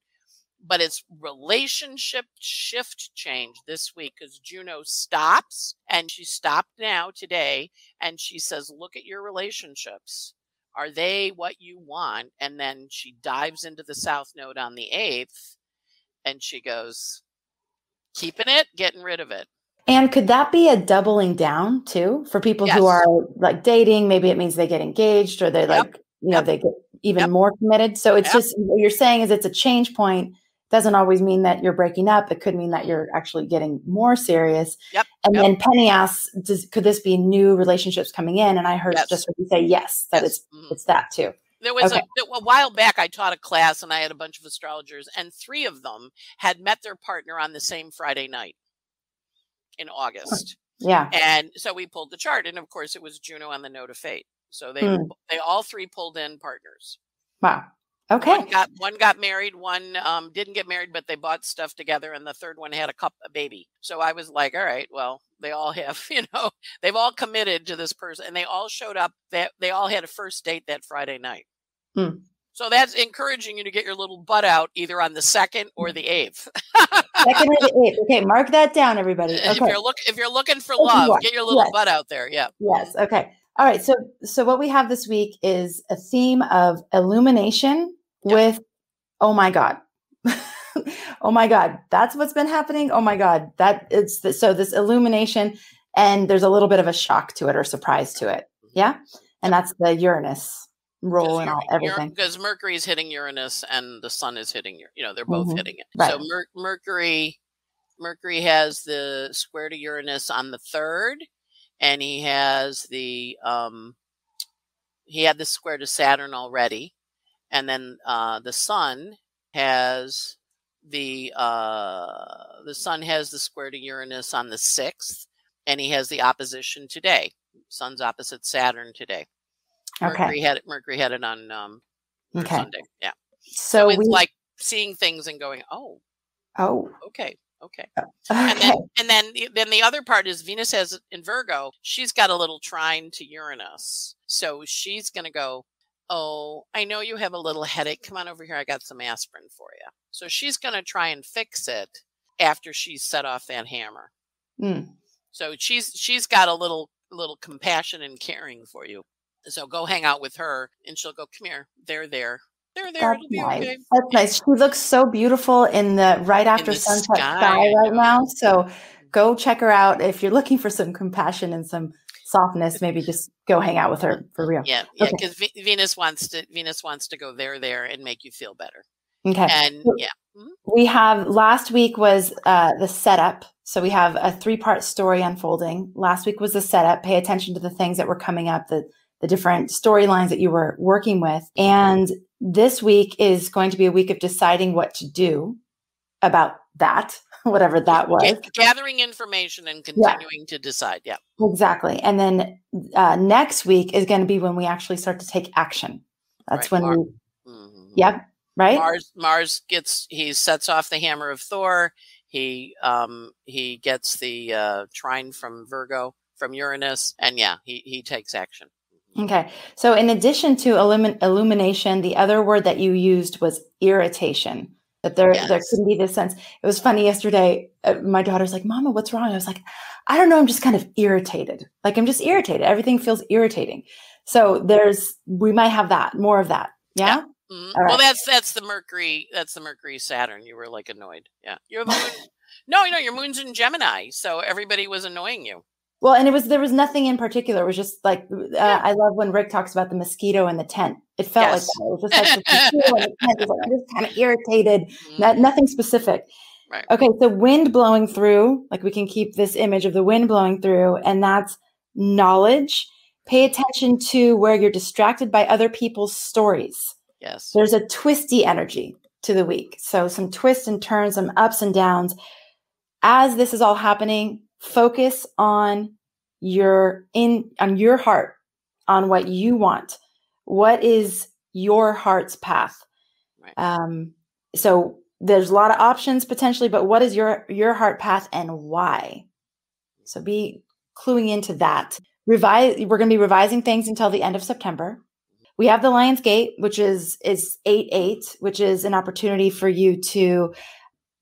but it's relationship shift change this week because Juno stops, and she stopped now today, and she says, look at your relationships. Are they what you want? And then she dives into the South Node on the 8th, and she goes, keeping it, getting rid of it. And could that be a doubling down too for people Yes. who are like dating? Maybe it means they get engaged, or they like, they get even more committed. So it's just, what you're saying is it's a change point. Doesn't always mean that you're breaking up. It could mean that you're actually getting more serious. And then Penny asks, could this be new relationships coming in? And I heard just heard you say yes, that it's that too. There was a while back, I taught a class and I had a bunch of astrologers, and 3 of them had met their partner on the same Friday night in August. Yeah. And so we pulled the chart, and of course it was Juno on the Node of Fate. So they all 3 pulled in partners. Wow. Okay. One got married, one didn't get married, but they bought stuff together, and the third one had a baby. So I was like, all right, well, they all have, they've all committed to this person, and they all showed up. They all had a first date that Friday night. So that's encouraging you to get your little butt out either on the 2nd or the 8th. 2nd or the 8th. Okay, mark that down, everybody. Okay. If you're looking for love, get your little butt out there. Yeah. Yes. Okay. All right. So what we have this week is a theme of illumination with, oh my God. Oh my God. That's what's been happening. Oh my God. So this illumination, and there's a little bit of a shock to it or surprise to it. Yeah. And that's the Uranus role and everything. Because Mercury is hitting Uranus and the Sun is hitting they're both hitting it. Right. So Mercury has the square to Uranus on the 3rd, and he has he had the square to Saturn already, and then the Sun has the square to Uranus on the 6th, and he has the opposition today. Sun's opposite Saturn today. Mercury had it on Sunday. Yeah. So it's like seeing things and going, okay. And then the other part is Venus has in Virgo, she's got a little trine to Uranus. So she's going to go, oh, I know you have a little headache. Come on over here. I got some aspirin for you. So she's going to try and fix it after she's set off that hammer. So she's got a little compassion and caring for you. So go hang out with her, and she'll go, come here. They're there. They're there. That's It'll be nice. okay. That's nice. She looks so beautiful in the right after sunset sky right now. So go check her out. If you're looking for some compassion and some softness, maybe just go hang out with her for real. Yeah. Because Venus wants to go there and make you feel better. Okay. And we have, last week was the setup. So we have a 3-part story unfolding. Last week was the setup. Pay attention to the things that were coming up, the different storylines that you were working with. And this week is going to be a week of deciding what to do about that, whatever that was. Gathering information and continuing to decide. Yeah, exactly. And then next week is going to be when we actually start to take action. That's when Mars he sets off the hammer of Thor. He gets the trine from Virgo, from Uranus, and he takes action. Okay. So in addition to illumination, the other word that you used was irritation. That there couldn't be this sense. It was funny yesterday. My daughter's like, Mama, what's wrong? I was like, I don't know. I'm just kind of irritated. Like, I'm just irritated. Everything feels irritating. So we might have more of that. Yeah. Mm-hmm. Right. Well, that's the Mercury Saturn. You were like annoyed. Yeah. You're the moon. No, your moon's in Gemini. So everybody was annoying you. Well, and there was nothing in particular. It was just like, I love when Rick talks about the mosquito in the tent. It felt like that. It was just like the mosquito in the tent. It was like, I'm just kind of irritated. Nothing specific. Right. Okay. So wind blowing through, like we can keep this image of the wind blowing through, and that's knowledge. Pay attention to where you're distracted by other people's stories. Yes. There's a twisty energy to the week. So some twists and turns, some ups and downs. As this is all happening, focus on your heart, on what you want. What is your heart's path? Right. So there's a lot of options potentially, but what is your heart path and why? So be cluing into that. We're going to be revising things until the end of September. We have the Lion's Gate, which is 8-8, which is an opportunity for you to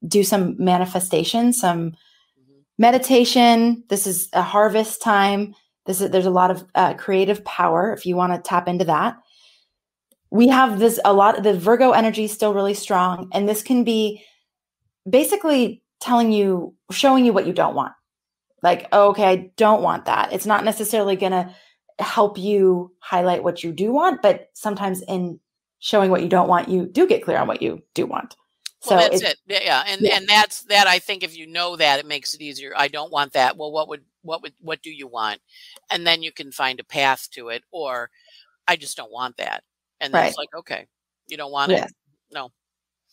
do some manifestation, some meditation. This is a harvest time. There's a lot of creative power if you want to tap into that. We have the Virgo energy is still really strong. And this can be basically showing you what you don't want. Like, oh, okay, I don't want that. It's not necessarily going to help you highlight what you do want, but sometimes in showing what you don't want, you do get clear on what you do want. So well, that's it. Yeah. And that's that. I think if you know that, it makes it easier. I don't want that. Well, what do you want? And then you can find a path to it, or I just don't want that. And then it's like, okay, you don't want it. No.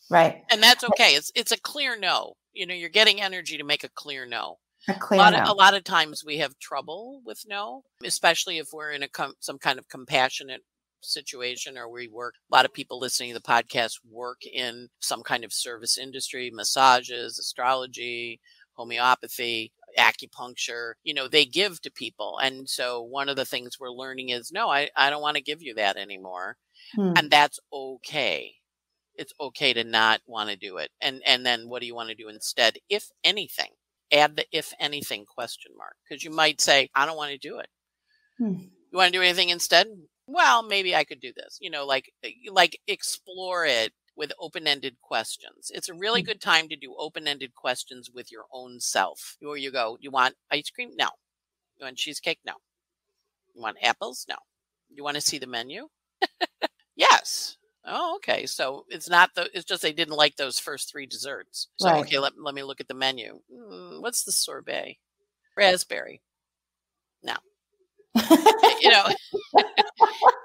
Right. And that's okay. It's a clear no. You're getting energy to make a clear no. A lot of times we have trouble with no, especially if we're in some kind of compassionate situation, or we work. A lot of people listening to the podcast work in some kind of service industry, massages, astrology, homeopathy, acupuncture. They give to people. And so one of the things we're learning is, no, I don't want to give you that anymore. And that's okay. It's okay to not want to do it. And then what do you want to do instead? If anything, add the if anything question mark, because you might say, I don't want to do it. You want to do anything instead? Well, maybe I could do this, like explore it with open-ended questions. It's a really good time to do open-ended questions with your own self, where you go, you want ice cream? No. You want cheesecake? No. You want apples? No. You want to see the menu? Yes. Oh, okay. So it's just they didn't like those first 3 desserts. So, okay, let me look at the menu. What's the sorbet? Raspberry. No.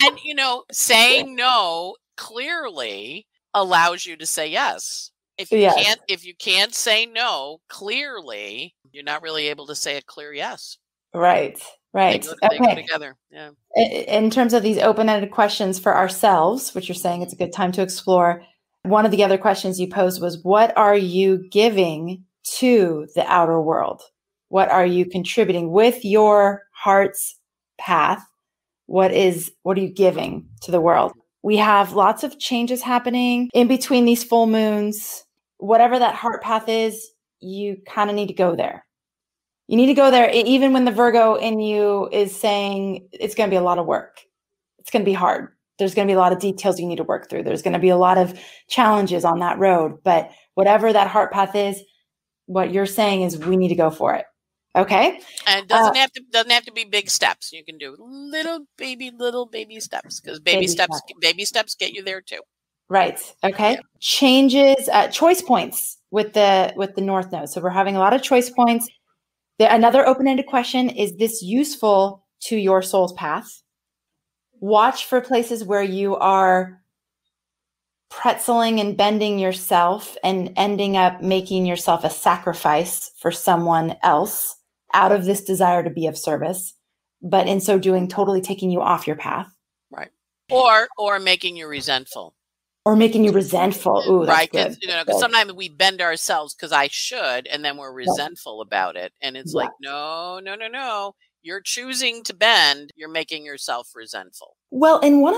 And, saying no clearly allows you to say yes. If you can't say no clearly, you're not really able to say a clear yes. Right. They go together. Yeah. In terms of these open-ended questions for ourselves, which you're saying it's a good time to explore, one of the other questions you posed was, what are you giving to the outer world? What are you contributing with your heart's path? What are you giving to the world? We have lots of changes happening in between these full moons. Whatever that heart path is, you kind of need to go there. You need to go there, even when the Virgo in you is saying it's going to be a lot of work. It's going to be hard. There's going to be a lot of details you need to work through. There's going to be a lot of challenges on that road. But whatever that heart path is, what you're saying is we need to go for it. Okay. And it doesn't have to be big steps. You can do little baby steps, because baby steps get you there too. Right. Okay. Yeah. Changes, choice points with the North Node. So we're having a lot of choice points. Another open-ended question, is this useful to your soul's path? Watch for places where you are pretzeling and bending yourself and ending up making yourself a sacrifice for someone else out of this desire to be of service, but in so doing, totally taking you off your path. Right. Or making you resentful. Or making you resentful. Ooh, that's right. Because sometimes we bend ourselves because I should, and then we're resentful about it. And it's like, no. You're choosing to bend. You're making yourself resentful. Well, and one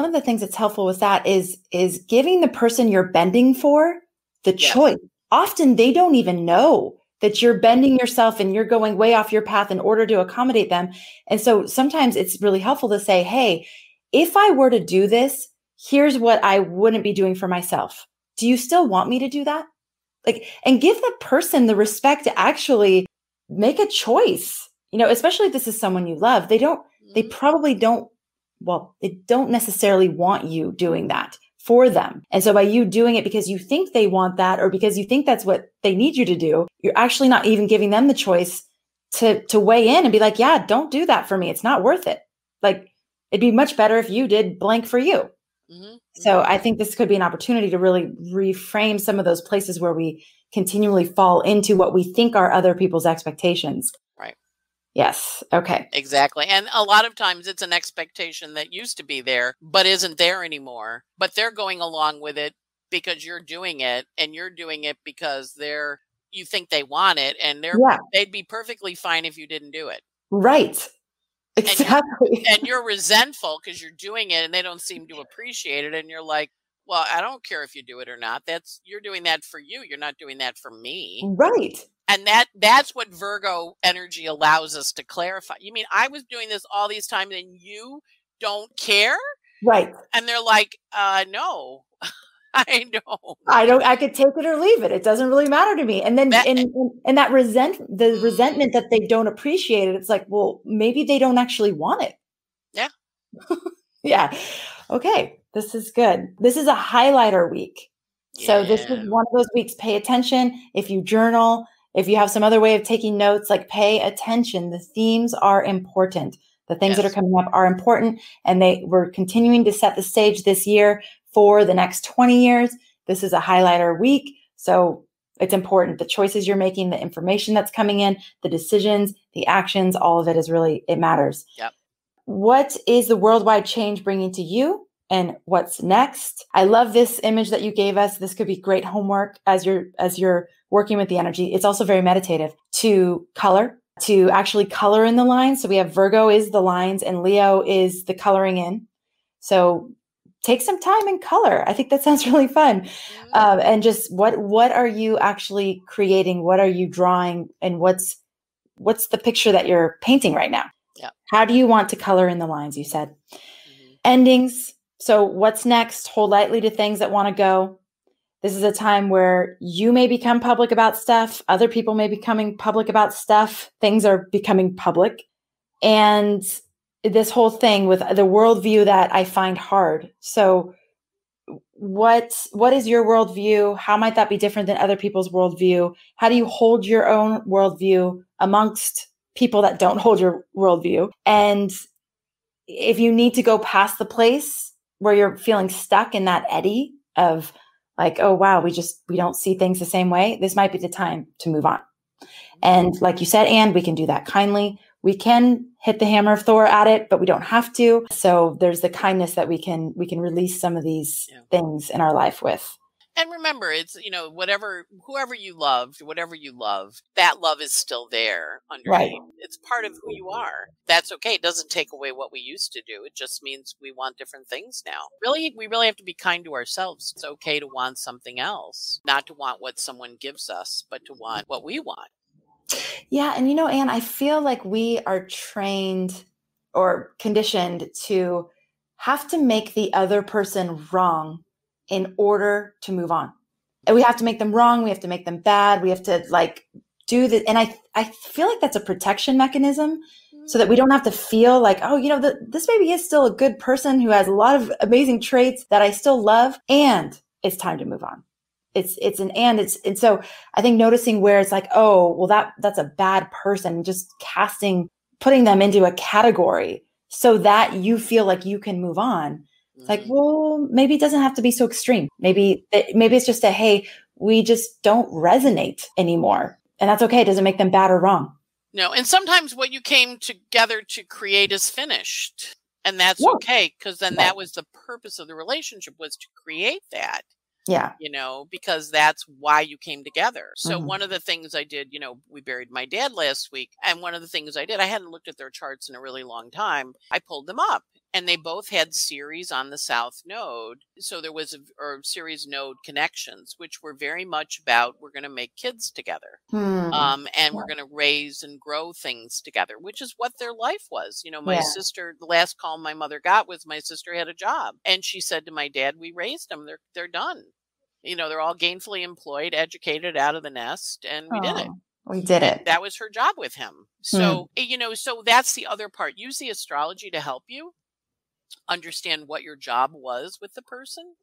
of the things that's helpful with that is giving the person you're bending for the choice. Often they don't even know that you're bending yourself and you're going way off your path in order to accommodate them. And so sometimes it's really helpful to say, hey, if I were to do this, here's what I wouldn't be doing for myself. Do you still want me to do that? And give the person the respect to actually make a choice, especially if this is someone you love. They don't necessarily want you doing that for them. And so by you doing it because you think they want that, or because you think that's what they need you to do, you're actually not even giving them the choice to weigh in and be like, yeah, don't do that for me. It's not worth it. It'd be much better if you did blank for you. Mm-hmm. So I think this could be an opportunity to really reframe some of those places where we continually fall into what we think are other people's expectations. Right. Yes. Okay. Exactly. And a lot of times it's an expectation that used to be there, but isn't there anymore. But they're going along with it because you're doing it, and you're doing it because you think they want it, and they'd be perfectly fine if you didn't do it. Right. Exactly. And you're resentful because you're doing it and they don't seem to appreciate it. And you're like, well, I don't care if you do it or not. You're doing that for you. You're not doing that for me. Right. And that's what Virgo energy allows us to clarify. You mean I was doing this all these times and you don't care? Right. And they're like, no, I don't. I could take it or leave it. It doesn't really matter to me. And then and that resentment that they don't appreciate it, it's like, well, maybe they don't actually want it. Yeah. Yeah. Okay. This is good. This is a highlighter week. So this is one of those weeks. Pay attention. If you journal, if you have some other way of taking notes, like pay attention. The themes are important. The things that are coming up are important. And we're continuing to set the stage this year for the next 20 years. This is a highlighter week. So it's important. The choices you're making, the information that's coming in, the decisions, the actions, all of it it matters. Yep. What is the worldwide change bringing to you? And what's next? I love this image that you gave us. This could be great homework as you're working with the energy. It's also very meditative to actually color in the lines. So we have Virgo is the lines and Leo is the coloring in. So take some time and color. I think that sounds really fun. And just what are you actually creating? What are you drawing? And what's the picture that you're painting right now? Yeah. How do you want to color in the lines? You said endings. So what's next? Hold lightly to things that want to go. This is a time where you may become public about stuff. Other people may be becoming public about stuff. Things are becoming public. And this whole thing with the worldview that I find hard. So what is your worldview? How might that be different than other people's worldview? How do you hold your own worldview amongst people that don't hold your worldview? And if you need to go past the place where you're feeling stuck in that eddy of like, oh, wow, we don't see things the same way, this might be the time to move on. And like you said, Anne, we can do that kindly. We can hit the hammer of Thor at it, but we don't have to. So there's the kindness that we can release some of these things in our life with. And remember, it's, whoever you loved, whatever you love, that love is still there underneath. Right. It's part of who you are. That's okay. It doesn't take away what we used to do. It just means we want different things now. Really, we really have to be kind to ourselves. It's okay to want something else, not to want what someone gives us, but to want what we want. Yeah. And Anne, I feel like we are trained or conditioned to have to make the other person wrong in order to move on. And we have to make them wrong. We have to make them bad. We have to do that. And I feel like that's a protection mechanism so that we don't have to feel like, oh, this baby is still a good person who has a lot of amazing traits that I still love. And it's time to move on. And so I think noticing where it's like, oh, well, that's a bad person, just putting them into a category so that you feel like you can move on. It's like, well, maybe it doesn't have to be so extreme. Maybe it's just hey, we just don't resonate anymore. And that's okay. It doesn't make them bad or wrong. No. And sometimes what you came together to create is finished. And that's okay. Because then that was the purpose of the relationship, was to create that. Yeah. Because that's why you came together. So one of the things I did, we buried my dad last week. And one of the things I did, I hadn't looked at their charts in a really long time. I pulled them up. And they both had Ceres on the South Node. So there was a Ceres node connections, which were very much about, we're going to make kids together. And we're going to raise and grow things together, which is what their life was. My sister, the last call my mother got was my sister had a job. And she said to my dad, we raised them. They're done. They're all gainfully employed, educated, out of the nest. And we did it. We did it. And that was her job with him. So, so that's the other part. Use the astrology to help you understand what your job was with the person.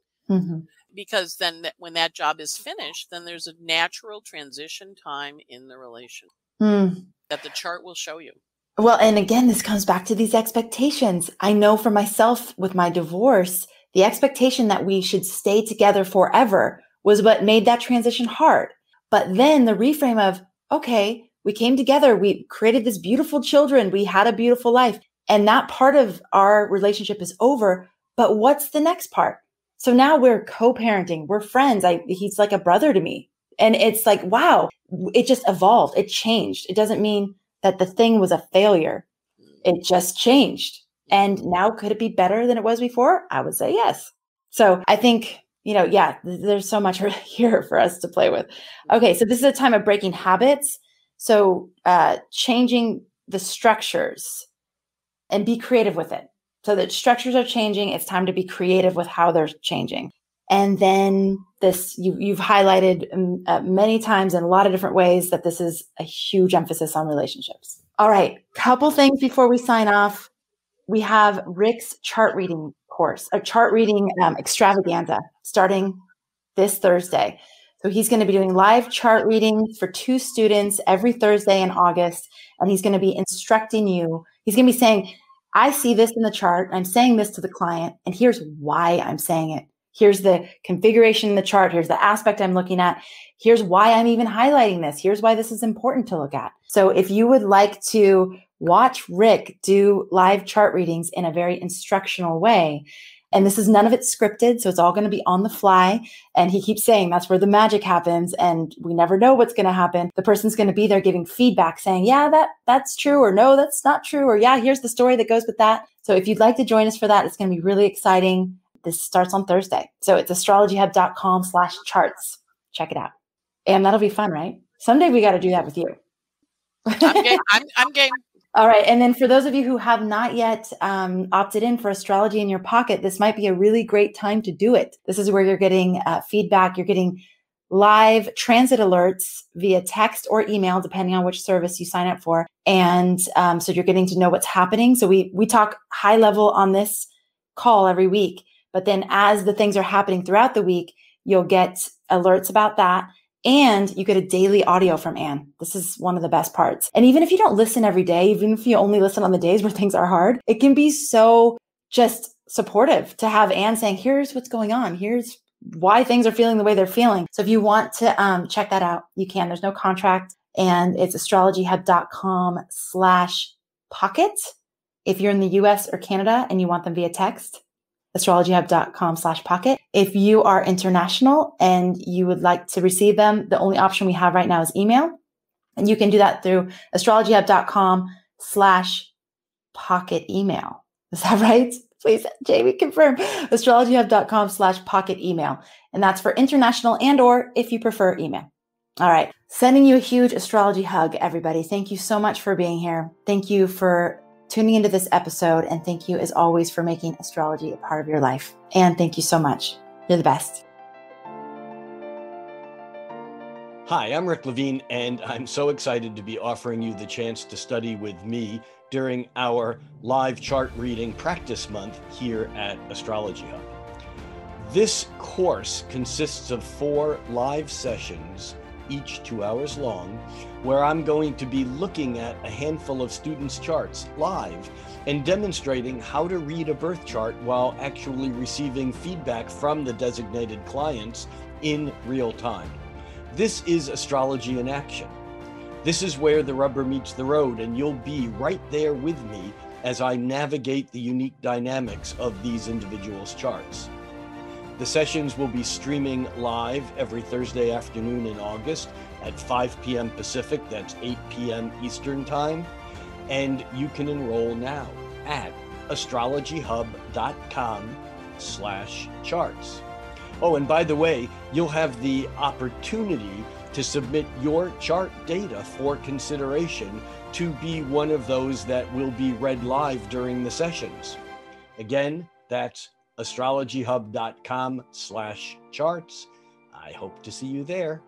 Because then when that job is finished, then there's a natural transition time in the relation that the chart will show you. Well, and again, this comes back to these expectations. I know for myself with my divorce, the expectation that we should stay together forever was what made that transition hard. But then the reframe of, okay, we came together, we created this beautiful children, we had a beautiful life. And that part of our relationship is over. But what's the next part? So now we're co-parenting. We're friends. He's like a brother to me. And it's like, wow, it just evolved. It changed. It doesn't mean that the thing was a failure. It just changed. And now could it be better than it was before? I would say yes. So I think, yeah, there's so much here for us to play with. Okay, so this is a time of breaking habits. So changing the structures and be creative with it. So that structures are changing. It's time to be creative with how they're changing. And then this, you've highlighted many times in a lot of different ways that this is a huge emphasis on relationships. All right, couple things before we sign off. We have Rick's chart reading course, a chart reading extravaganza starting this Thursday. So he's going to be doing live chart readings for 2 students every Thursday in August. And he's going to be instructing you. He's going to be saying, I see this in the chart. I'm saying this to the client. And here's why I'm saying it. Here's the configuration in the chart. Here's the aspect I'm looking at. Here's why I'm even highlighting this. Here's why this is important to look at. So if you would like to watch Rick do live chart readings in a very instructional way, and this is none of it scripted, so it's all going to be on the fly. And he keeps saying that's where the magic happens, and we never know what's going to happen. The person's going to be there giving feedback saying, yeah, that's true, or no, that's not true, or yeah, here's the story that goes with that. So if you'd like to join us for that, it's going to be really exciting. This starts on Thursday. So it's astrologyhub.com/charts. Check it out. And that'll be fun, right? Someday we got to do that with you. I'm game. I'm game. All right. And then for those of you who have not yet opted in for Astrology in Your Pocket, this might be a really great time to do it. This is where you're getting feedback. You're getting live transit alerts via text or email, depending on which service you sign up for. And so you're getting to know what's happening. So we talk high level on this call every week. But then as the things are happening throughout the week, you'll get alerts about that. And you get a daily audio from Anne. This is one of the best parts. And even if you don't listen every day, even if you only listen on the days where things are hard, it can be so just supportive to have Anne saying, here's what's going on. Here's why things are feeling the way they're feeling. So if you want to check that out, you can. There's no contract. And it's astrologyhub.com/pocket. If you're in the US or Canada and you want them via text, astrologyhub.com/pocket. If you are international and you would like to receive them, the only option we have right now is email. And you can do that through astrologyhub.com/pocket email. Is that right? Please, Jamie, confirm. astrologyhub.com/pocket email. And that's for international and or if you prefer email. All right. Sending you a huge astrology hug, everybody. Thank you so much for being here. Thank you for tuning into this episode. And thank you, as always, for making astrology a part of your life. And thank you so much. You're the best. Hi, I'm Rick Levine, and I'm so excited to be offering you the chance to study with me during our live chart reading practice month here at Astrology Hub. This course consists of 4 live sessions, each 2 hours long, where I'm going to be looking at a handful of students' charts live and demonstrating how to read a birth chart while actually receiving feedback from the designated clients in real time. This is astrology in action. This is where the rubber meets the road, and you'll be right there with me as I navigate the unique dynamics of these individuals' charts. The sessions will be streaming live every Thursday afternoon in August at 5 p.m. Pacific, that's 8 p.m. Eastern Time, and you can enroll now at astrologyhub.com/charts. Oh, and by the way, you'll have the opportunity to submit your chart data for consideration to be one of those that will be read live during the sessions. Again, that's astrologyhub.com/charts. I hope to see you there.